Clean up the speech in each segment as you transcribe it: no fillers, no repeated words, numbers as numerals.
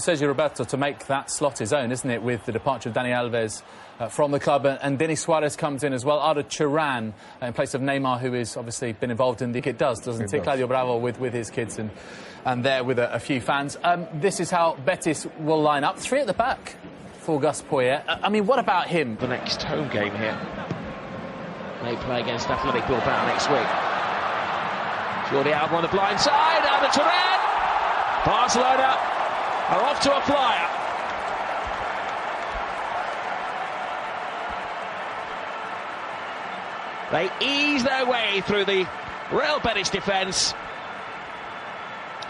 Sergio Roberto to make that slot his own, isn't it, with the departure of Dani Alves from the club, and Denis Suarez comes in as well. Arda Turan in place of Neymar, who has obviously been involved in the... It does, doesn't it? Claudio Bravo with his kids and there with a few fans. This is how Betis will line up. 3 at the back for Gus Poyet. I mean, what about him? The next home game here. They play against Athletic Bilbao next week. Jordi Alba on the blind side, Arda Turan! Barcelona are off to a flyer. They ease their way through the Real Betis defence.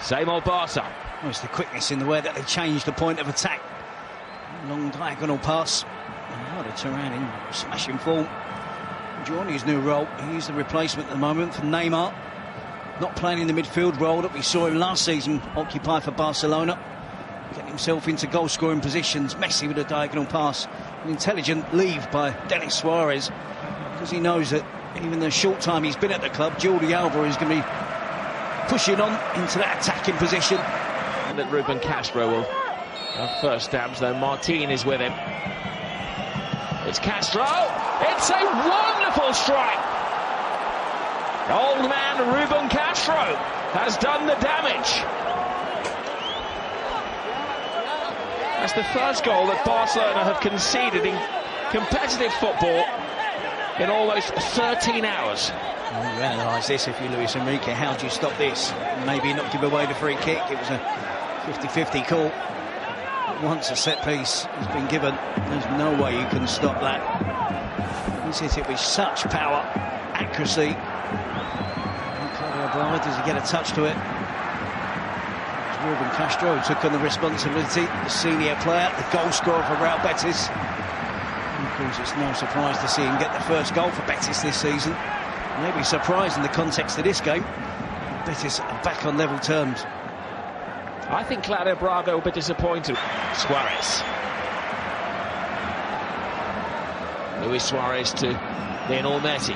Same old Barca. Well, it's the quickness in the way that they changed the point of attack. Long diagonal pass. Arda Turan in smashing form. Enjoying his new role. He's the replacement at the moment for Neymar. Not playing in the midfield role that we saw him last season occupy for Barcelona. Getting himself into goal-scoring positions. Messi with a diagonal pass. An intelligent leave by Denis Suarez, because he knows that even the short time he's been at the club, Jordi Alba is going to be pushing on into that attacking position. That Ruben Castro will have first stabs, though Martin is with him. It's Castro. It's a wonderful strike. Old man Ruben Castro has done the damage. That's the first goal that Barcelona have conceded in competitive football in almost 13 hours. You analyse this if you're Luis Enrique. How do you stop this? Maybe not give away the free kick. It was a 50-50 call. Once a set piece has been given, there's no way you can stop that. He's hit it with such power, accuracy. Does he get a touch to it? It's Ruben Castro who took on the responsibility, the senior player, the goal scorer for Real Betis. And of course, it's no surprise to see him get the first goal for Betis this season. Maybe surprised in the context of this game. Betis are back on level terms. I think Claudio Bravo will be disappointed. Suarez. Luis Suarez to Lionel Messi.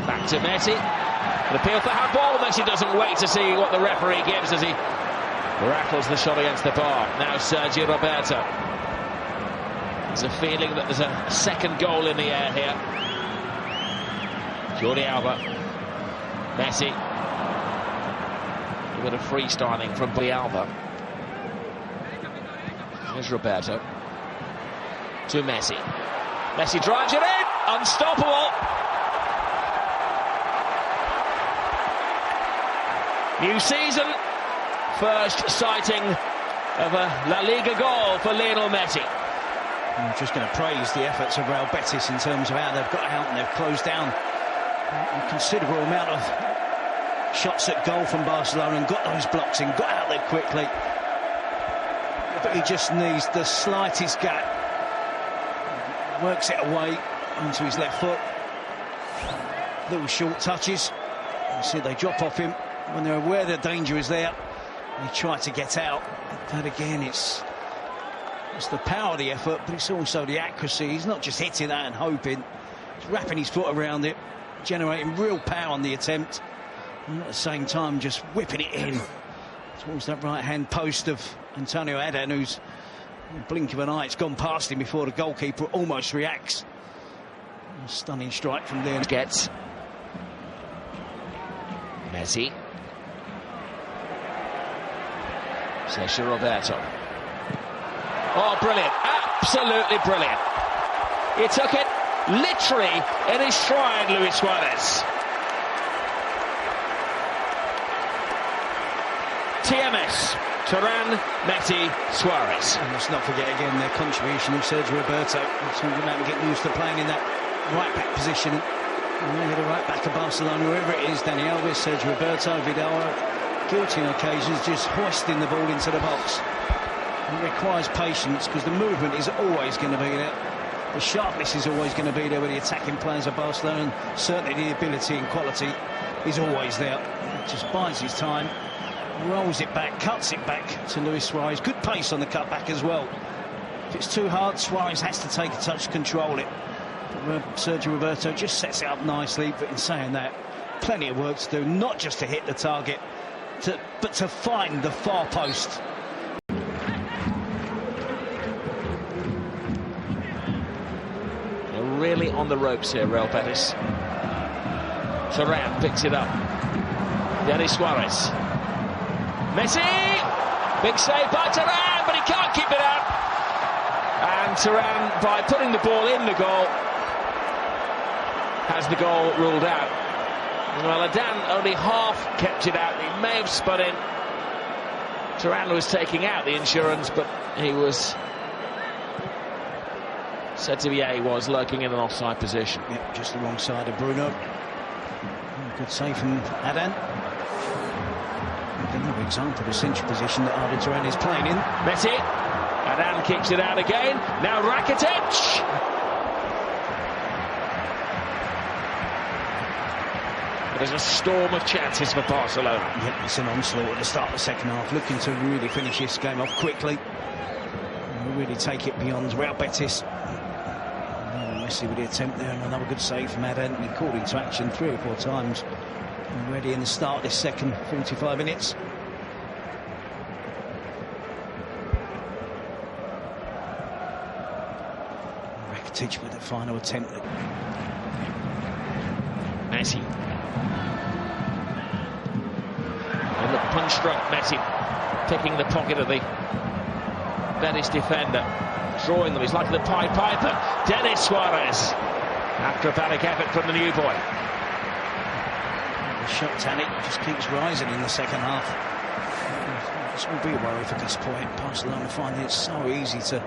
Back to Messi. An appeal for handball. Messi doesn't wait to see what the referee gives as he rattles the shot against the bar. Now Sergio Roberto. There's a feeling that there's a second goal in the air here. Jordi Alba. Messi. A bit of freestyling from Jordi Alba. Here's Roberto. To Messi. Messi drives it in. Unstoppable. New season. First sighting of a La Liga goal for Lionel Messi. I'm just going to praise the efforts of Real Betis in terms of how they've got out and they've closed down a considerable amount of shots at goal from Barcelona and got those blocks in, got out there quickly. But he just needs the slightest gap. Works it away onto his left foot. Little short touches. You see they drop off him when they're aware the danger is there. They try to get out. But again, it's the power of the effort, but it's also the accuracy. He's not just hitting that and hoping. He's wrapping his foot around it, generating real power on the attempt, and at the same time just whipping it in towards that right-hand post of Antonio Adan, who's in the blink of an eye, it's gone past him before the goalkeeper almost reacts. A stunning strike from there. Gets Messi. Sergio Roberto. Oh, brilliant. Absolutely brilliant. He took it literally in his stride, Luis Suarez. TMS. Turan, Messi, Suarez. And let's not forget again the contribution of Sergio Roberto. So we're going to get used to playing in that right-back position. And they get a right-back of Barcelona, wherever it is, Dani Alves, Sergio Roberto, Vidal, guilty on occasions, just hoisting the ball into the box. It requires patience because the movement is always going to be there. The sharpness is always going to be there with the attacking players of Barcelona, and certainly the ability and quality is always there. It just buys his time, rolls it back, cuts it back to Luis Suarez. Good pace on the cutback as well. If it's too hard, Suarez has to take a touch to control it. But Sergio Roberto just sets it up nicely, but in saying that, plenty of work to do, not just to hit the target, but to find the far post on the ropes here, Real Betis. Turan picks it up. Denis Suarez. Messi! Big save by Turan, but he can't keep it out. And Turan, by putting the ball in the goal, has the goal ruled out. Well, Adan only half kept it out. He may have spun in. Turan was taking out the insurance, but he was said to be he was lurking in an offside position. Yep, just the wrong side of Bruno. Good save from Adan. Another example of a central position that Arda Turan is playing in. Messi. Adan kicks it out again. Now Rakitic. There's a storm of chances for Barcelona. Yep, it's an onslaught at the start of the second half, looking to really finish this game off quickly. And really take it beyond Real Betis. Messi with the attempt there, and another good save from Adan. He called into action 3 or 4 times already in the start of this second 45 minutes. Rakitic with the final attempt. Messi. And the punch-struck Messi picking the pocket of the Betis defender, drawing them. He's like the Pied Piper. Denis Suarez. Acrobatic effort from the new boy. The shot tally just keeps rising in the second half. This will be a worry for this point. Barcelona finding it so easy to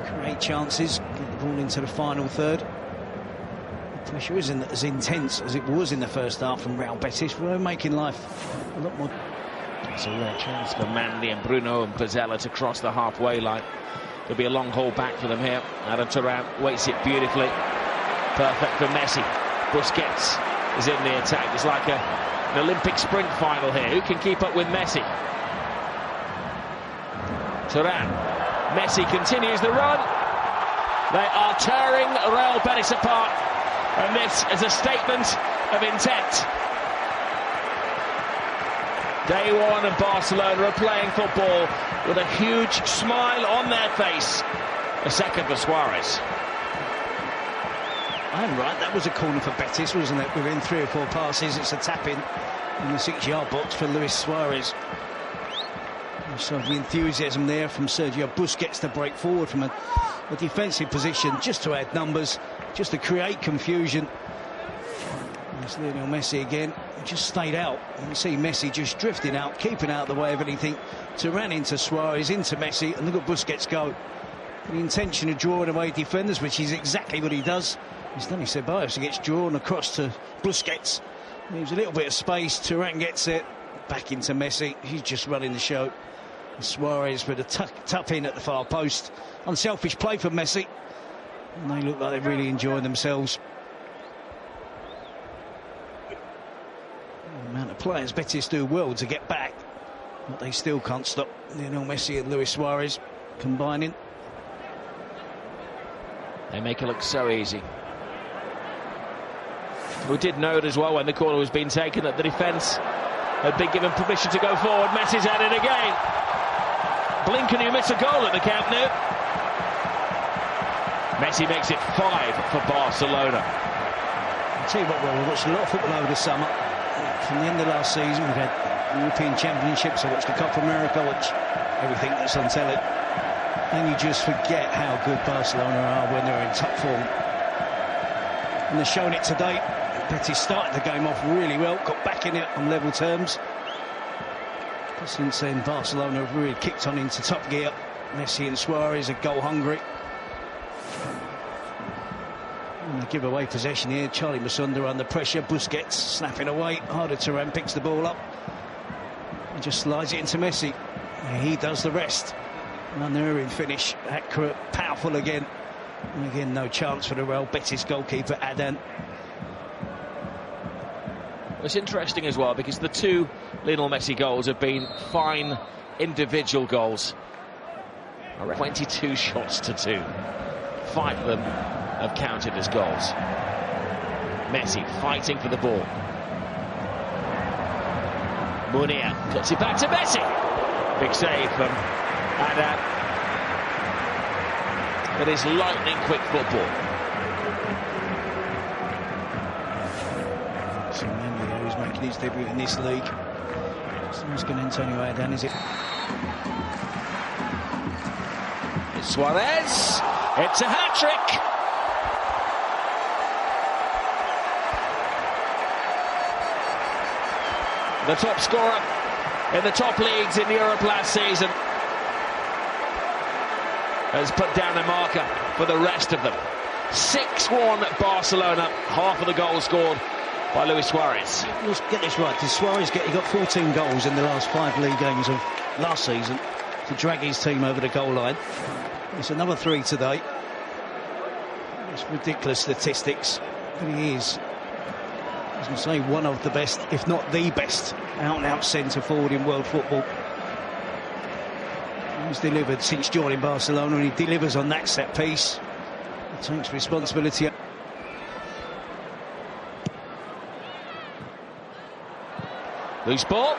create chances, get the ball into the final third. The pressure isn't as intense as it was in the first half from Real Betis. We're making life a lot more. It's a rare chance for Mandy and Bruno and Pizzella to cross the halfway line. There'll be a long haul back for them here. Adam Turan waits it beautifully. Perfect for Messi. Busquets is in the attack. It's like an Olympic sprint final here. Who can keep up with Messi? Turan. Messi continues the run. They are tearing Real Betis apart. And this is a statement of intent. Day one of Barcelona are playing football with a huge smile on their face. A second for Suarez. I'm right, that was a corner for Betis, wasn't it? Within 3 or 4 passes, it's a tap-in the 6-yard box for Luis Suarez. So the enthusiasm there from Sergio Busquets to break forward from a defensive position, just to add numbers, just to create confusion. There's Lionel Messi again, just stayed out. You see Messi just drifting out, keeping out of the way of anything. Turan into Suarez, into Messi, and look at Busquets go. The intention of drawing away defenders, which is exactly what he does. It's Dani Ceballos who gets drawn across to Busquets. Leaves a little bit of space. Turan gets it back into Messi. He's just running the show. And Suarez with a tuck in at the far post. Unselfish play for Messi. And they look like they're really enjoying themselves. The amount of players Betis do well to get back, but they still can't stop Lionel Messi and Luis Suarez combining. They make it look so easy. We did note as well when the corner was being taken that the defence had been given permission to go forward. Messi's at it again. Blink and you miss a goal at the Camp Nou. Messi makes it 5 for Barcelona. I'll tell you what, well, we've watched a lot of football over the summer. From the end of last season, we've had European Championships. I watched the Copa America, watch everything that's on telly. And you just forget how good Barcelona are when they're in top form. And they're showing it today. Betis started the game off really well, got back in it on level terms. But since then, Barcelona have really kicked on into top gear. Messi and Suarez are goal hungry. And they give away possession here. Charlie Masunda under pressure. Busquets snapping away. Arda Turan picks the ball up and just slides it into Messi. And he does the rest. Unerring finish, accurate, powerful again. And again, no chance for the Real Betis goalkeeper Adan. It's interesting as well because the 2 Lionel Messi goals have been fine individual goals. 22 shots to 2. 5 of them have counted as goals. Messi fighting for the ball. Munir cuts it back to Messi. Big save from Adan. It is lightning quick football. making his debut in this league. Someone's going to Antonio down, is it? It's Suarez. It's a hat-trick. The top scorer in the top leagues in Europe last season has put down a marker for the rest of them. 6-1 Barcelona, half of the goals scored by Luis Suarez. Let's get this right. Did Suarez he got 14 goals in the last 5 league games of last season to drag his team over the goal line. It's another 3 today. It's ridiculous statistics, but he is, I was going to say, one of the best, if not the best, out-and-out centre forward in world football. He's delivered since joining Barcelona, and he delivers on that set piece. He takes responsibility. Loose ball.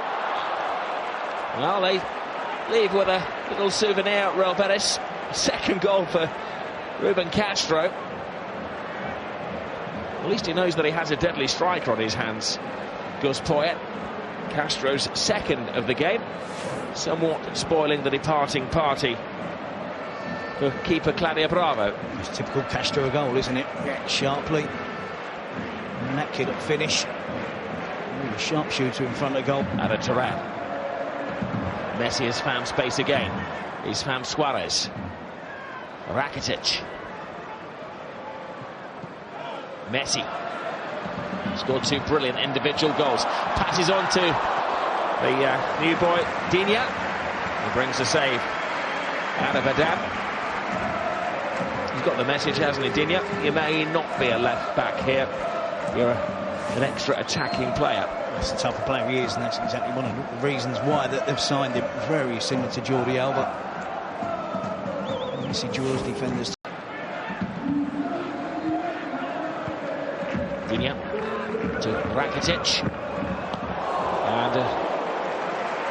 Well, they leave with a little souvenir at Real Betis. Second goal for Ruben Castro. At least he knows that he has a deadly striker on his hands. Gus Poyet, Castro's second of the game, somewhat spoiling the departing party for keeper Claudia Bravo. It's typical Castro goal, isn't it? Yeah, sharply. And that kid at finish. A sharpshooter in front of goal. And a Turan. Messi has found space again. He's found Suarez. Rakitic. Messi scored 2 brilliant individual goals. Passes on to the new boy Digne. He brings the save out of Adam. He's got the message, hasn't he, Digne? You may not be a left back here. You're an extra attacking player. That's the type of player he is, and that's exactly one of the reasons why that they've signed him. Very similar to Jordi Alba. Messi draws defenders. Digne to Rakitic. And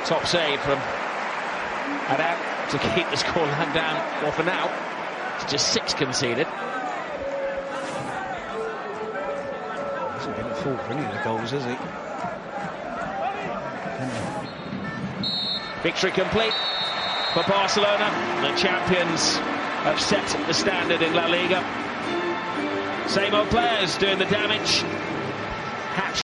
top save from Adam to keep the scoreline down. Well, for now, it's just 6 conceded. Hasn't been at fault for any of the goals, has he? Victory complete for Barcelona. The champions have set the standard in La Liga. Same old players doing the damage.